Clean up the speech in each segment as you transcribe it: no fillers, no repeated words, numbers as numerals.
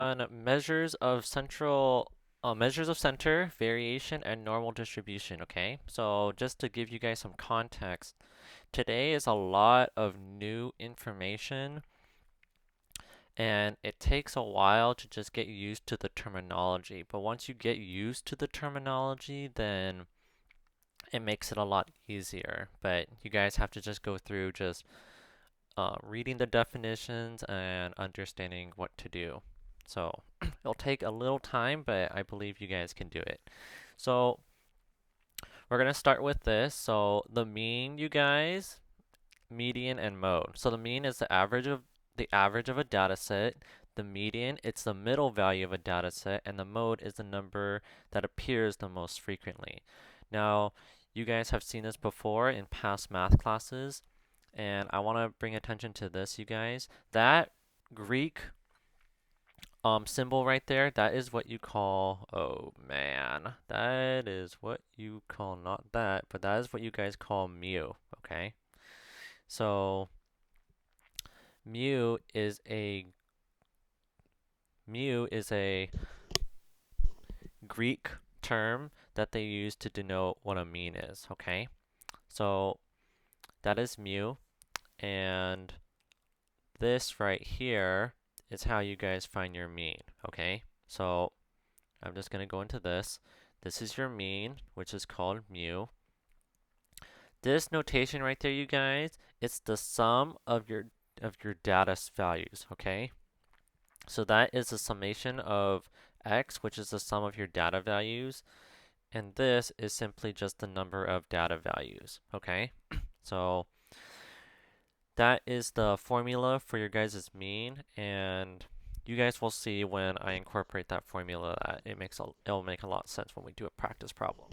on measures of center, variation, and normal distribution, okay? So just to give you guys some context, today is a lot of new information and it takes a while to just get used to the terminology. But once you get used to the terminology, then it makes it a lot easier. But you guys have to just go through just reading the definitions and understanding what to do. So it'll take a little time, but I believe you guys can do it. So we're gonna start with this. So the mean, you guys, median, and mode. So the mean is the average of a data set. The median, it's the middle value of a data set, and the mode is the number that appears the most frequently. Now, you guys have seen this before in past math classes, and I want to bring attention to this, you guys. That Greek symbol right there, that is what you call, oh man, that is what you call, not that, but that is what you guys call mu, okay? So mu is a mu is a Greek term that they use to denote what a mean is, okay? So that is mu, and this right here is how you guys find your mean, okay? So I'm just going to go into this. This is your mean, which is called mu. This notation right there, you guys, it's the sum of your data values, okay? So that is the summation of x, which is the sum of your data values, and this is simply just the number of data values, okay? So that is the formula for your guys' mean, and you guys will see when I incorporate that formula that it'll make a lot of sense when we do a practice problem.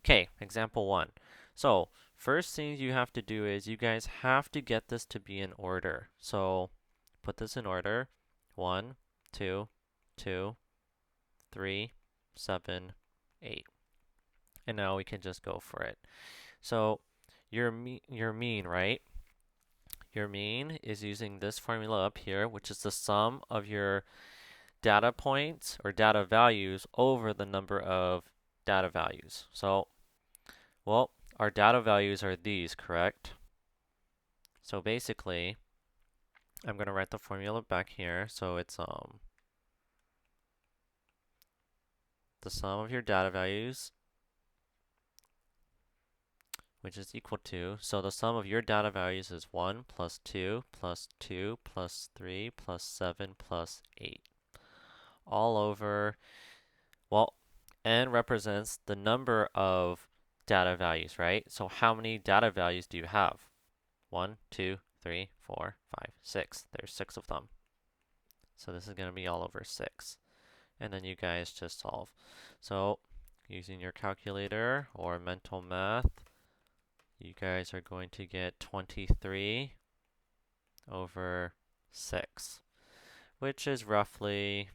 Okay, example 1. So, first thing you have to do is you guys have to get this to be in order. So, put this in order. 1, 2, 2, 3, 7, 8. And now we can just go for it. So, your mean, right? Your mean is using this formula up here, which is the sum of your data points or data values over the number of data values. So, well, our data values are these, correct? So basically, I'm going to write the formula back here. So it's the sum of your data values, which is equal to, so the sum of your data values is 1 plus 2 plus 2 plus 3 plus 7 plus 8. All over, well, n represents the number of data values, right? So how many data values do you have? 1, 2, 3, 4, 5, 6. There's 6 of them. So this is going to be all over 6. And then you guys just solve. So using your calculator or mental math, you guys are going to get 23 over 6, which is roughly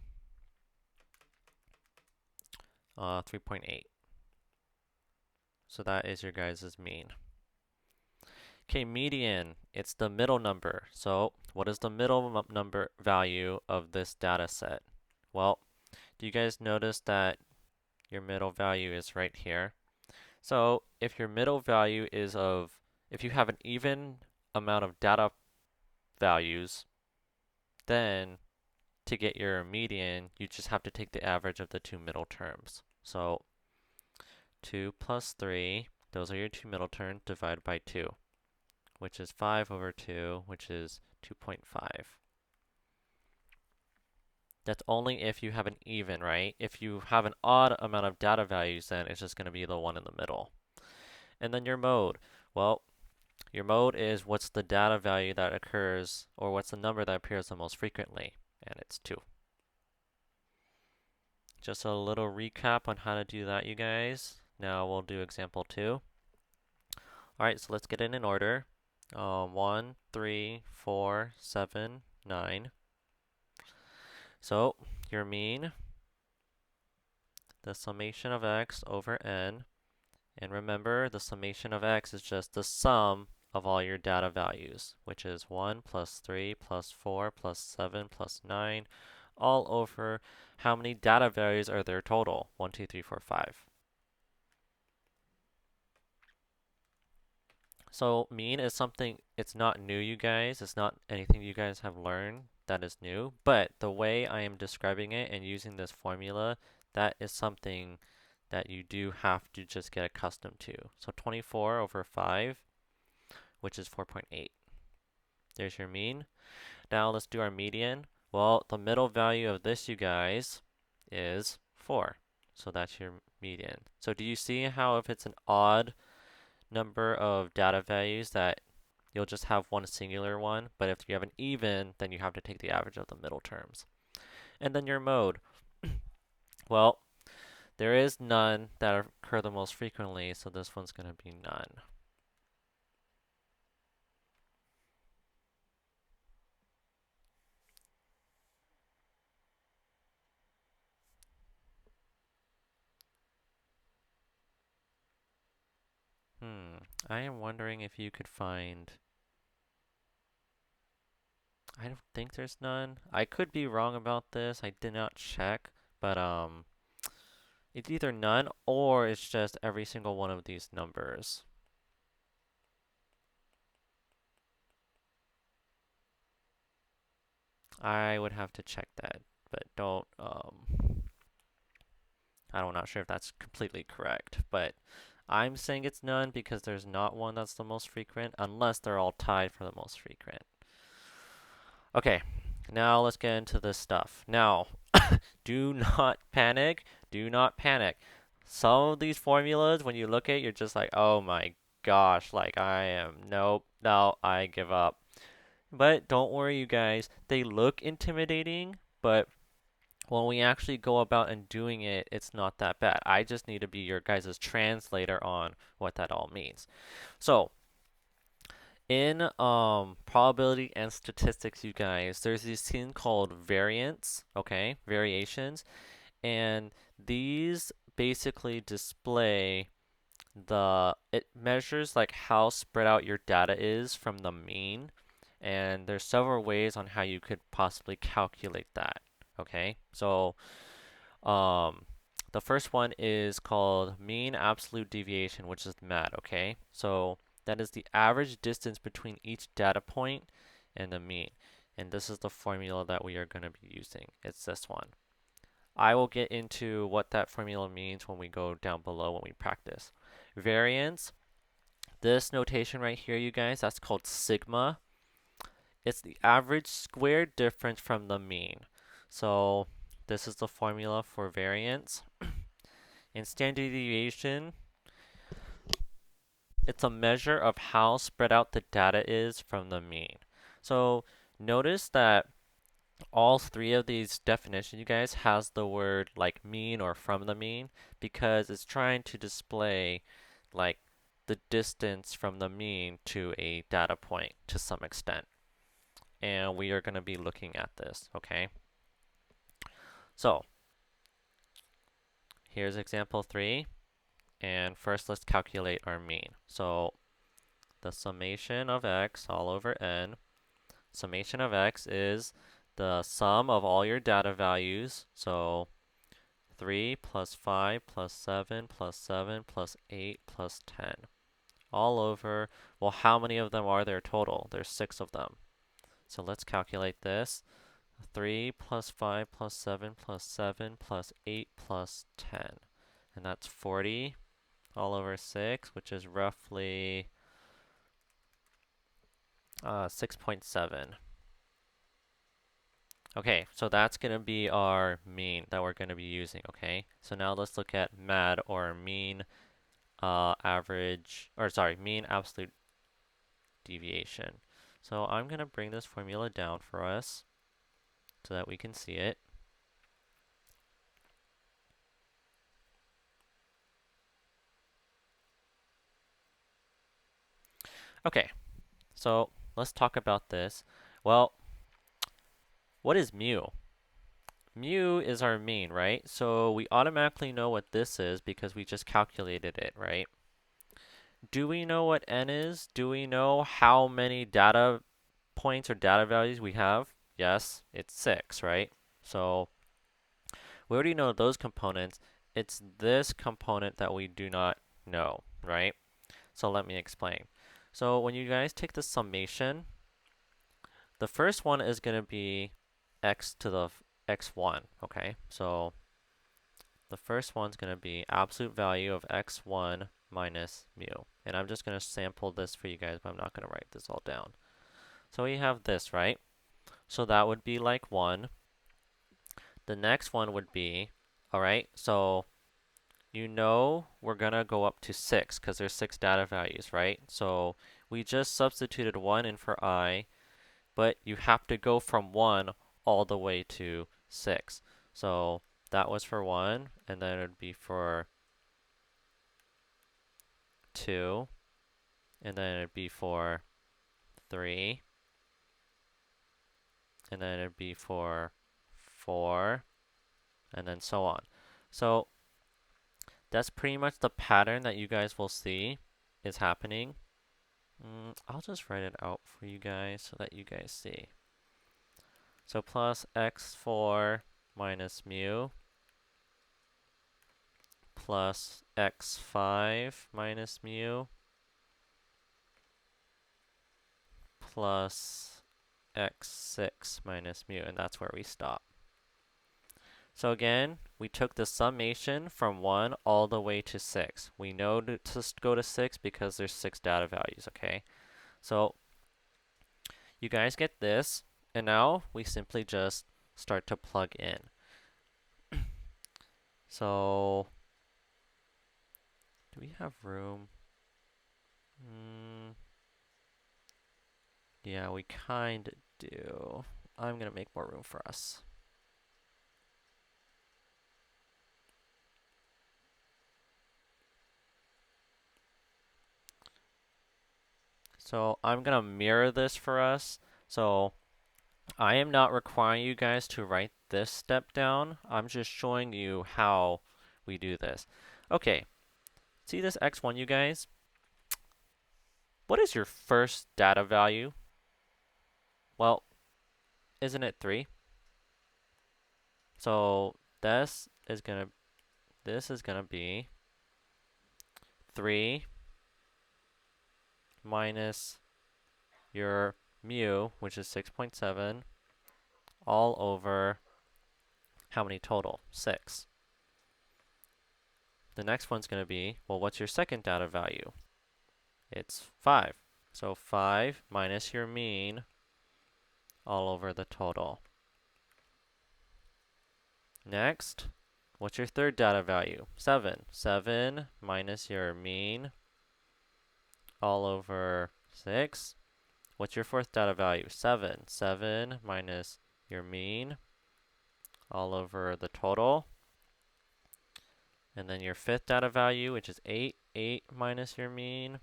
3.8. So that is your guys' mean. Okay, median, it's the middle number. So what is the middle number value of this data set? Well, do you guys notice that your middle value is right here? So if your middle value is if you have an even amount of data values, then to get your median, you just have to take the average of the two middle terms. So 2 plus 3, those are your two middle terms, divided by 2, which is 5 over 2, which is 2.5. That's only if you have an even, right? If you have an odd amount of data values, then it's just going to be the one in the middle. And then your mode. Well, your mode is what's the data value that occurs, or what's the number that appears the most frequently, and it's 2. Just a little recap on how to do that, you guys. Now we'll do example 2. Alright, so let's get it in order. 1, 3, 4, 7, 9. So, your mean, the summation of x over n. And remember, the summation of x is just the sum of all your data values, which is 1 plus 3 plus 4 plus 7 plus 9, all over how many data values are there total? 1, 2, 3, 4, 5. So mean is something, it's not new, you guys. It's not anything you guys have learned that is new, but the way I am describing it and using this formula, that is something that you do have to just get accustomed to. So 24 over 5, which is 4.8. There's your mean. Now let's do our median. Well, the middle value of this, you guys, is 4. So that's your median. So do you see how if it's an odd number of data values that you'll just have one singular one, but if you have an even, then you have to take the average of the middle terms. And then your mode. Well, there is none that occur the most frequently, so this one's going to be none. I am wondering if you could find... I don't think there's none. I could be wrong about this. I did not check, but it's either none or it's just every single one of these numbers. I would have to check that, but don't I'm not sure if that's completely correct, but I'm saying it's none because there's not one that's the most frequent unless they're all tied for the most frequent. Okay, now let's get into this stuff. Now, do not panic. Do not panic. Some of these formulas, when you look at it, you're just like, oh my gosh, like nope, no, I give up. But don't worry, you guys. They look intimidating, but when we actually go about and doing it, it's not that bad. I just need to be your guys' translator on what that all means. So, in probability and statistics, you guys, there's this thing called variance, okay? Variations. And these basically display it measures like how spread out your data is from the mean. And there's several ways on how you could possibly calculate that. Okay, so the first one is called mean absolute deviation, which is MAD. Okay, so that is the average distance between each data point and the mean. And this is the formula that we are going to be using. It's this one. I will get into what that formula means when we go down below when we practice. Variance, this notation right here, you guys, that's called sigma. It's the average squared difference from the mean. So this is the formula for variance. In standard deviation, it's a measure of how spread out the data is from the mean. So notice that all three of these definitions, you guys, has the word like mean or from the mean because it's trying to display like the distance from the mean to a data point to some extent. And we are going to be looking at this, okay? So here's example 3. And first let's calculate our mean. So the summation of x all over n. Summation of x is the sum of all your data values. So 3 plus 5 plus 7 plus 7 plus 8 plus 10. All over, well, how many of them are there total? There's 6 of them. So let's calculate this. 3 plus 5 plus 7 plus 7 plus 8 plus 10. And that's 40 all over 6, which is roughly 6.7. Okay, so that's going to be our mean that we're going to be using, okay? So now let's look at MAD, or mean mean absolute deviation. So I'm going to bring this formula down for us so that we can see it. Okay, so let's talk about this. Well, what is mu? Mu is our mean, right? So we automatically know what this is because we just calculated it, right? do we know what n is? Do we know how many data points or data values we have? Yes, it's 6, right? So we already know those components. It's this component that we do not know, right? So let me explain. So when you guys take the summation, the first one is going to be x to the x1, okay? So the first one's going to be absolute value of x1 minus mu. And I'm just going to sample this for you guys, but I'm not going to write this all down. So we have this, right? So that would be like 1. The next one would be, all right, so you know we're going to go up to 6 because there's 6 data values, right? So we just substituted 1 in for I, but you have to go from 1 all the way to 6. So that was for 1, and then it would be for 2, and then it'd be for 3, and then it'd be for 4, and then so on. So that's pretty much the pattern that you guys will see is happening. I'll just write it out for you guys so that you guys see. So plus x4 minus mu plus x5 minus mu plus x6 minus mu, and that's where we stop. So again, we took the summation from 1 all the way to 6. We know to go to 6 because there's 6 data values, okay? So you guys get this, and now we simply just start to plug in. So, do we have room? Yeah, we kind of do. I'm going to make more room for us. So I'm going to mirror this for us. So I am not requiring you guys to write this step down. I'm just showing you how we do this. Okay, see this x1, you guys? What is your first data value? Well, isn't it 3? So this is gonna be 3 minus your mu, which is 6.7, all over how many total? 6. The next one's going to be, well, what's your second data value? It's 5. So 5 minus your mean all over the total. Next, what's your third data value? 7. 7 minus your mean all over 6. What's your fourth data value? 7. 7 minus your mean all over the total. And then your fifth data value, which is 8. 8 minus your mean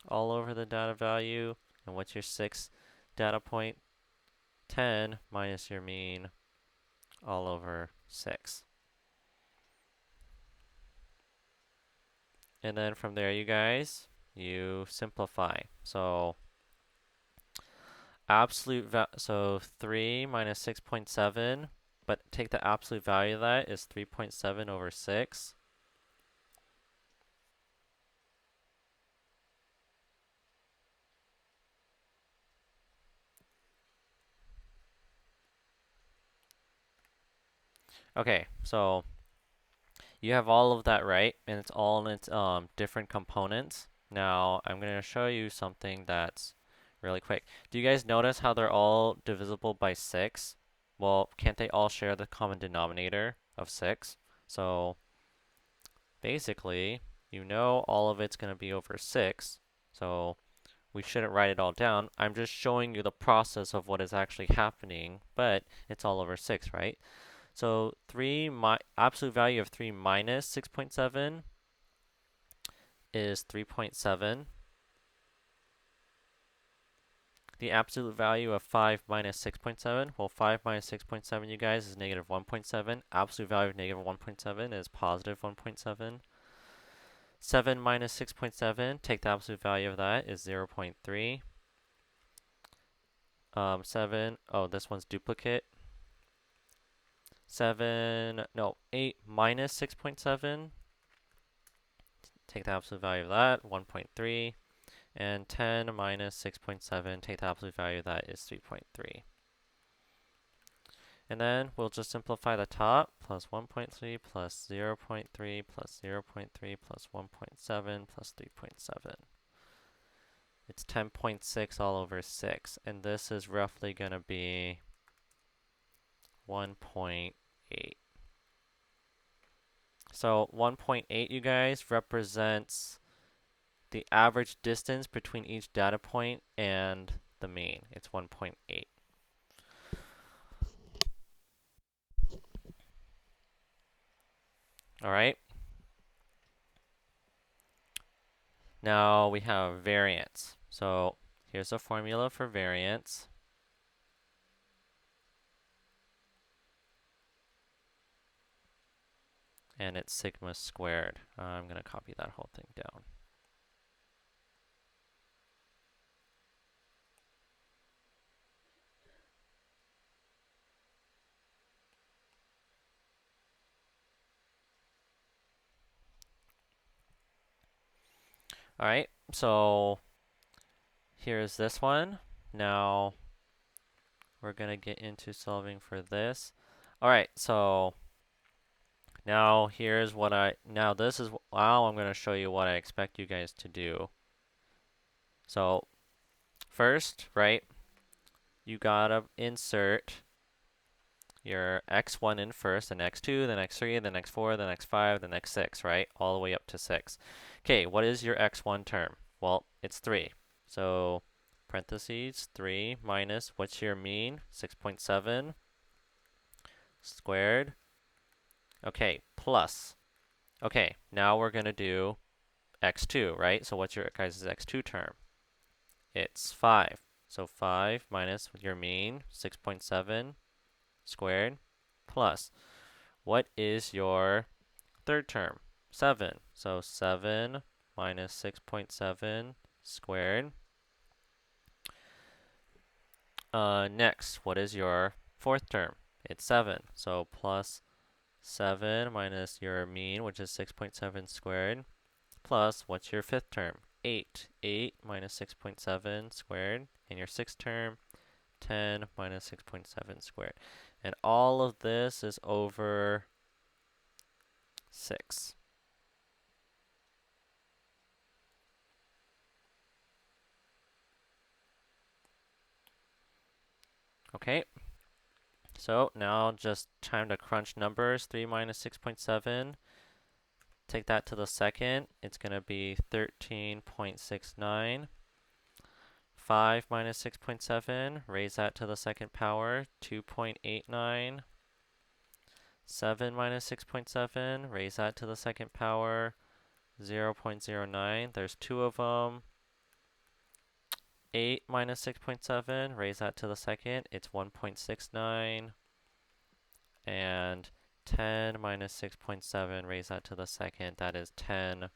all over the data value. And what's your sixth data point? 10 minus your mean all over 6. And then from there, you guys, you simplify. So so 3 minus 6.7, but take the absolute value of that is 3.7 over 6. Okay, so you have all of that right, and it's all in its different components. Now, I'm going to show you something that's really quick. Do you guys notice how they're all divisible by 6? Well, can't they all share the common denominator of 6? So, basically, you know all of it's going to be over 6, so we shouldn't write it all down. I'm just showing you the process of what is actually happening, but it's all over 6, right? So absolute value of 3 minus 6.7 is 3.7. The absolute value of 5 minus 6.7, well, 5 minus 6.7, you guys, is negative 1.7. Absolute value of negative 1.7 is positive 1.7. 7 minus 6.7, take the absolute value of that, is 0.3. 7, oh, this one's duplicate. 8 minus 6.7, take the absolute value of that, 1.3. And 10 minus 6.7, take the absolute value of that, is 3.3. And then we'll just simplify the top, plus 1.3 plus 0.3 plus 0.3 plus 1.7 plus 3.7. It's 10.6 all over 6, and this is roughly going to be 1.8. So 1.8, you guys, represents the average distance between each data point and the mean. It's 1.8. All right. Now we have variance. So here's a formula for variance. And it's sigma squared. I'm going to copy that whole thing down. All right, so here's this one. Now we're going to get into solving for this. All right, so now here's what now I'm going to show you what I expect you guys to do. So first, right, you gotta insert your x1 in first, then x2, then x3, then x4, then x5, then x6, right? All the way up to 6. Okay, what is your x1 term? Well, it's 3. So parentheses 3 minus, what's your mean? 6.7 squared. Okay, plus. Okay, now we're going to do x2, right? So what's your guys' x2 term? It's 5. So 5 minus your mean, 6.7 squared, plus. What is your third term? 7. So 7 minus 6.7 squared. Next, what is your fourth term? It's 7. So plus 7 minus your mean, which is 6.7 squared, plus what's your fifth term? 8. 8 minus 6.7 squared. And your sixth term, 10 minus 6.7 squared. And all of this is over 6. Okay, so now just time to crunch numbers. 3 minus 6.7, take that to the second. It's going to be 13.69. 5 minus 6.7, raise that to the second power, 2.89. 7 minus 6.7, raise that to the second power, 0.09. There's two of them. 8 minus 6.7, raise that to the second, it's 1.69. And 10 minus 6.7, raise that to the second, that is 10.89.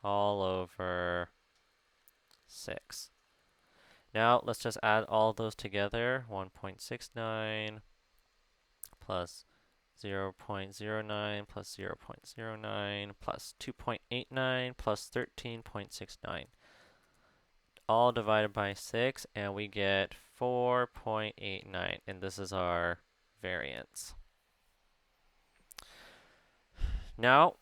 All over 6. Now let's just add all of those together. 1.69 plus 0.09 plus 0.09 plus 2.89 plus 13.69. All divided by 6, and we get 4.89, and this is our variance. Now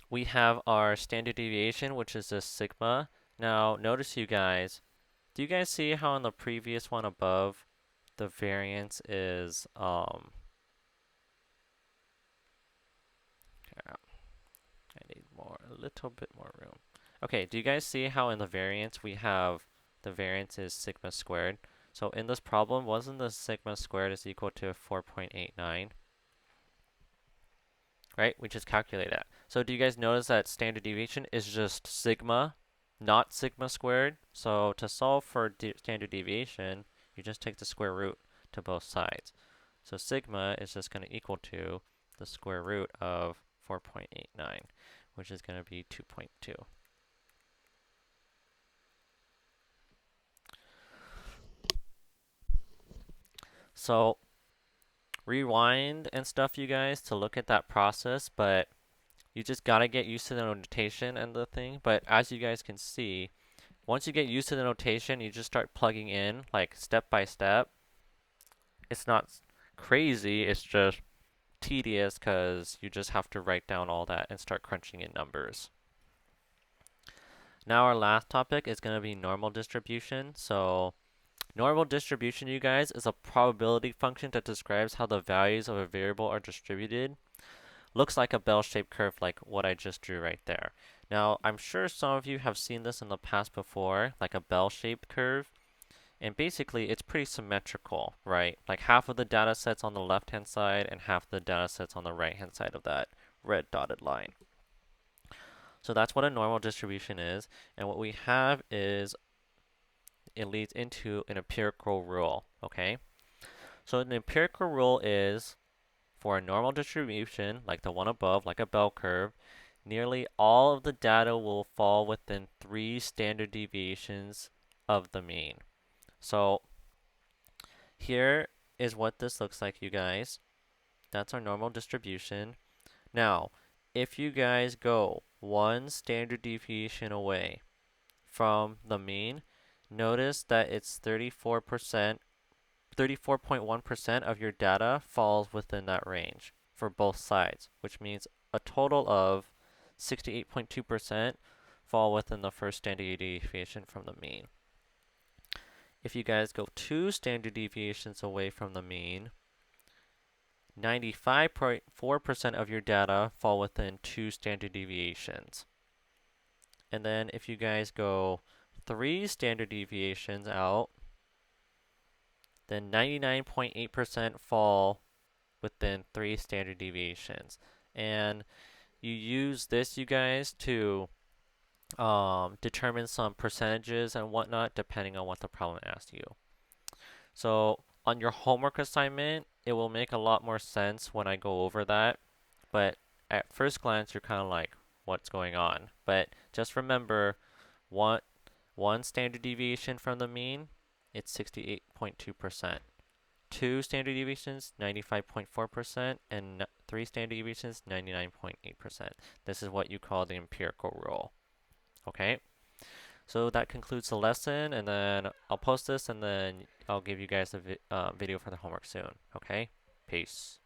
we have our standard deviation, which is this sigma. Now notice, you guys, do you guys see how in the previous one above the variance is I need a little bit more room. Okay, do you guys see how in the variance we have the variance is sigma squared? So in this problem, wasn't the sigma squared is equal to 4.89? Right? We just calculate that. So do you guys notice that standard deviation is just sigma, not sigma squared? So to solve for standard deviation, you just take the square root to both sides. So sigma is just going to equal to the square root of 4.89, which is going to be 2.2. So rewind and stuff, you guys, to look at that process, but you just gotta get used to the notation and the thing. But as you guys can see, once you get used to the notation, you just start plugging in like step by step. It's not crazy, it's just tedious because you just have to write down all that and start crunching in numbers. Now our last topic is going to be normal distribution. So normal distribution, you guys, is a probability function that describes how the values of a variable are distributed. Looks like a bell-shaped curve like what I just drew right there. Now, I'm sure some of you have seen this in the past before, like a bell-shaped curve. And basically, it's pretty symmetrical, right? Like half of the data set's on the left-hand side and half of the data set's on the right-hand side of that red dotted line. So that's what a normal distribution is. And what we have is it leads into an empirical rule, okay? So an empirical rule is for a normal distribution, like the one above, like a bell curve, nearly all of the data will fall within 3 standard deviations of the mean. So here is what this looks like, you guys. That's our normal distribution. Now, if you guys go 1 standard deviation away from the mean, notice that it's 34.1% of your data falls within that range for both sides, which means a total of 68.2% fall within the first standard deviation from the mean. If you guys go 2 standard deviations away from the mean, 95.4% of your data fall within 2 standard deviations. And then if you guys go 3 standard deviations out, then 99.8% fall within 3 standard deviations. And you use this, you guys, to determine some percentages and whatnot, depending on what the problem asks you. So on your homework assignment, it will make a lot more sense when I go over that. But at first glance, you're kind of like, what's going on? But just remember, one standard deviation from the mean, it's 68.2%. 2 standard deviations, 95.4%, and 3 standard deviations, 99.8%. This is what you call the empirical rule. Okay? So that concludes the lesson, and then I'll post this, and then I'll give you guys a video for the homework soon. Okay? Peace.